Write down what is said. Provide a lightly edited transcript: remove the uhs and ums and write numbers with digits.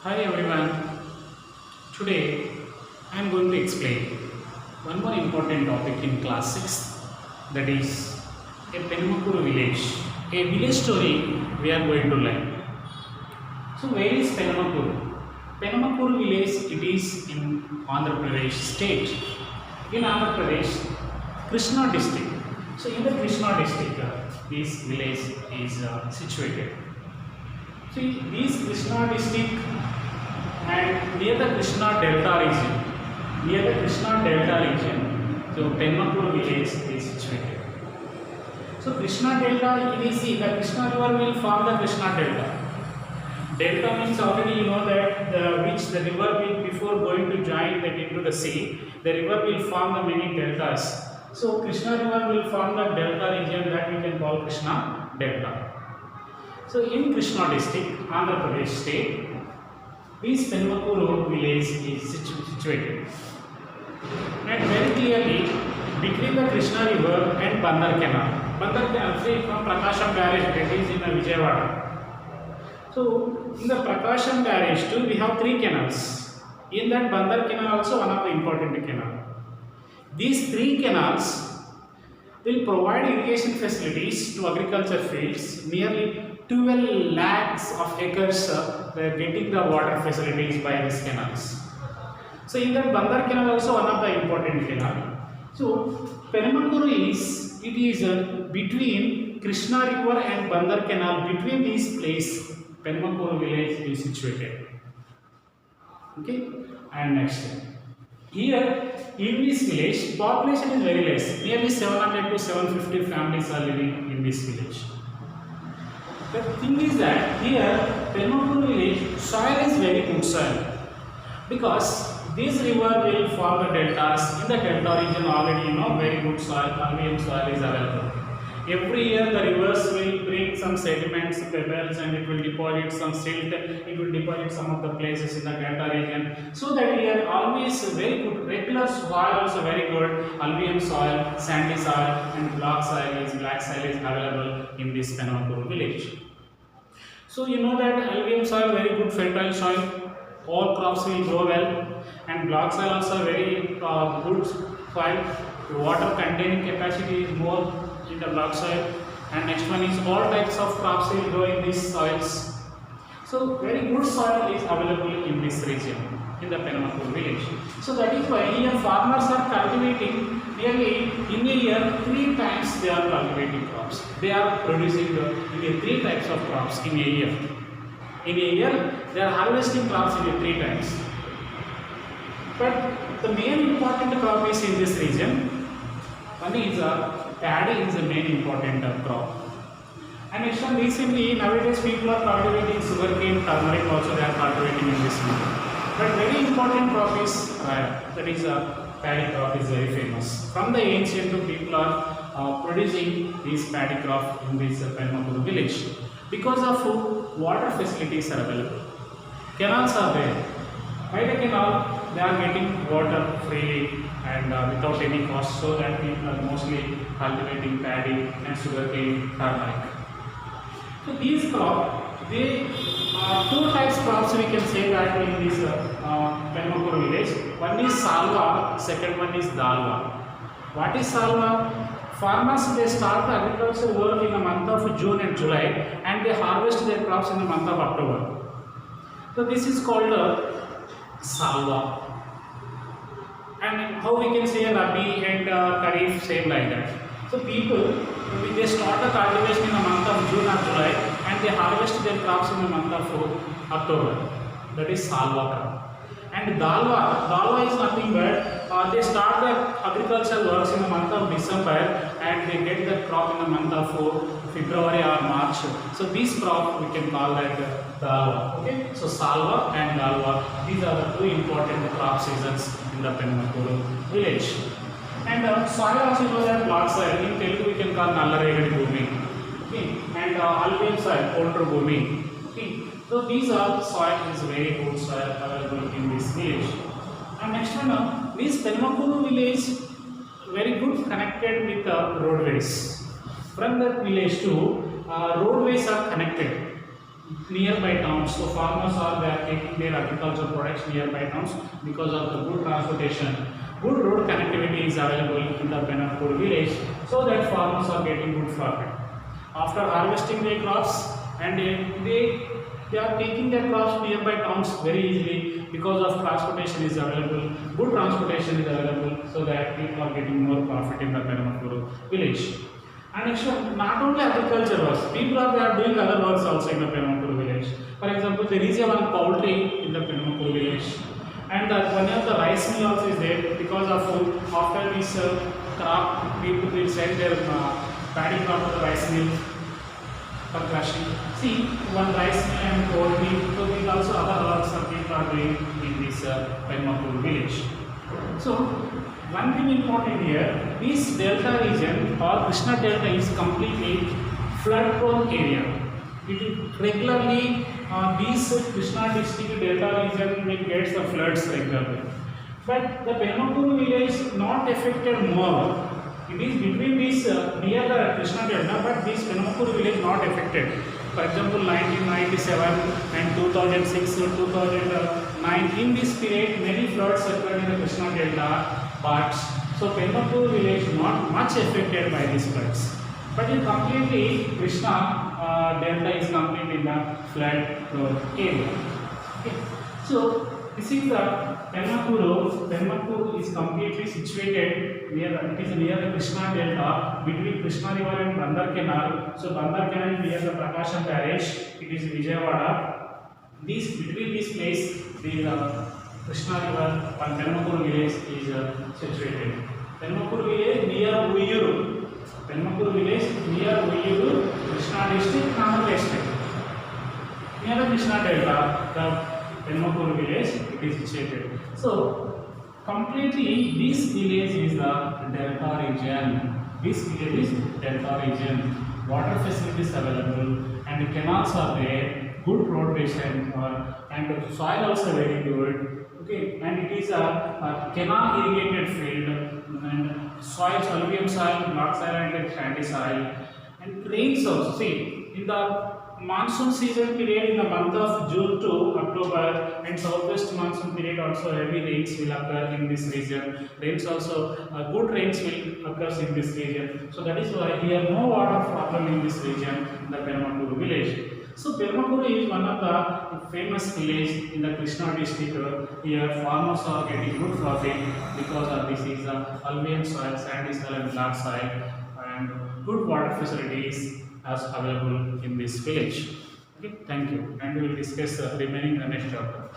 Hi everyone. Today I am going to explain one more important topic in class 6, that is a Penumakuru village. A village story we are going to learn. So where is Penumakuru? Penumakuru village, it is in Andhra Pradesh state. In Andhra Pradesh, Krishna district. So in the Krishna district, this village is situated. See, this Krishna district and near the Krishna Delta region, so Penumakuru village is situated. So Krishna Delta, it is the Krishna river will form the Krishna Delta. Delta means already you know that the river will, before going to join that into the sea, the river will form the many deltas. So Krishna river will form the delta region that we can call Krishna Delta. So in Krishna district, Andhra Pradesh state, this Penumakuru village is situated. And very clearly, between the Krishna river and Bandar Canal, say from Prakasham barrage, that is in Vijayawada. So in the Prakasham barrage too, we have three canals. In that Bandar Canal also one of the important canal. These three canals will provide irrigation facilities to agriculture fields. Nearly 12 lakhs of acres were getting the water facilities by these canals. So in that Bandar Canal also one of the important canal. So Penumakuru is between Krishna river and Bandar Canal. Between these place, Penumakuru village is situated. Okay, and next. Here in this village, population is very less. Nearly 700 to 750 families are living in this village. The thing is that here, Penumakuru village, soil is very good soil. Because this river will form the deltas. In the delta region already you know very good soil, alluvium soil is available. Every year the rivers will bring some sediments, pebbles, and it will deposit some silt. It will deposit some of the places in the delta region. So that we are always very good. Regular soil also very good. Alluvium soil, sandy soil, and black soil is available in this Penumakuru village. So you know that alluvium soil very good fertile soil. All crops will grow well, and black soil also very good soil. The water containing capacity is more in the black soil, and next one is all types of crops will grow in these soils. So very good soil is available in this region, in the Penumakuru village. So that is why here farmers are cultivating nearly in a year 3 times they are cultivating crops. They are producing nearly 3 types of crops in a year. In a year they are harvesting crops in 3 times. But the main important crop is in this region. One is paddy is the main important crop. And next one, recently nowadays people are cultivating sugarcane, turmeric also they are cultivating in this region. But very important crop is that is paddy crop is very famous. From the ancient people are producing this paddy crop in this Penumakuru village. Because of water facilities are available. Canals are there. By the canal they are getting water freely and without any cost, so that people are mostly cultivating paddy and sugarcane, turmeric. So these crops, they are 2 types crops we can say that in this Penumakuru village. One is salva, second one is dalva. What is salva? Farmers they start the agriculture work in the month of June and July, and they harvest their crops in the month of October. So this is called salva. And how we can say Rabi and Kharif same like that. So people they start the cultivation in the month of June or July, and they harvest their crops in the month of October. That is salva crop. And dalva is nothing but they start the agricultural works in the month of December, and they get the crop in the month of February or March. So this crop we can call that dalva. Okay, so salva and dalva, these are the 2 important crop seasons in the Penumakuru village. And soil also you know that black soil, in Telugu we can call Nallaregadi Bhumi. Okay, and alluvium soil, Kontru Bhumi. Okay, so these are soil is very good soil available in this village. And next one, this Penumakuru village very good connected with the roadways. From that village to roadways are connected. nearby towns. So farmers are they are taking their agricultural products nearby towns because of the good transportation. Good road connectivity is available in the Benapur village, so that farmers are getting good profit. After harvesting their crops, and they are taking their crops nearby towns very easily because of transportation is available. Good transportation is available, so that people are getting more profit in the Benapur village. And actually, not only agriculture works, people are they are doing other works also in the Penamapur village. For example, there is a one poultry in the Penamapur village, and one of the rice mill also is there because of after this crop, people will send their paddy crop to the rice mill for crushing. See, one rice mill and poultry, so these also other works that people are doing in this Penamapur village. So, one thing important here, this delta region or Krishna delta is completely flood prone area. It is regularly these Krishna district delta region will get the floods regularly. But the Penamapur village is not affected more. It is between this near the Krishna delta, but this Penamapur village not affected. For example, 1997 and 2006 to 2009, in this period, many floods occurred in the Krishna delta parts. So, Penamapur village not much affected by these floods. But in completely, Krishna delta is completely in the flood area. Okay. So, this is the Penamapur. Penamapur is completely situated near it is near the Krishna delta between Krishna river and Bandar canal. So Bandar canal near the Prakasham barrage. It is Vijayawada. This between this place the Krishna river and Penamapur village is situated. Penamapur village near Uyuru. Penamapur village near Uyuru, Krishna district, Namakkal district. Near the Krishna delta, the Penamapur village it is situated. So completely this village is the delta region. This village is delta region. Water facilities available and canals are there. Good road basin and soil also very good. Okay, and it is a canal irrigated field and soils, alluvium soil, rock soil and sandy soil. And rains also. See, in the monsoon season period in the month of June to October and southwest monsoon period also heavy rains will occur in this region. Rains also, good rains will occur in this region. So that is why here no water problem in this region in the Penamapur village. So Penamapur is one of the famous village in the Krishna district. Here farmers are getting good profit because of this is alluvium soil, sandy soil and black soil and good water facilities as available in this village. Okay, thank you, and we will discuss remaining in the next chapter.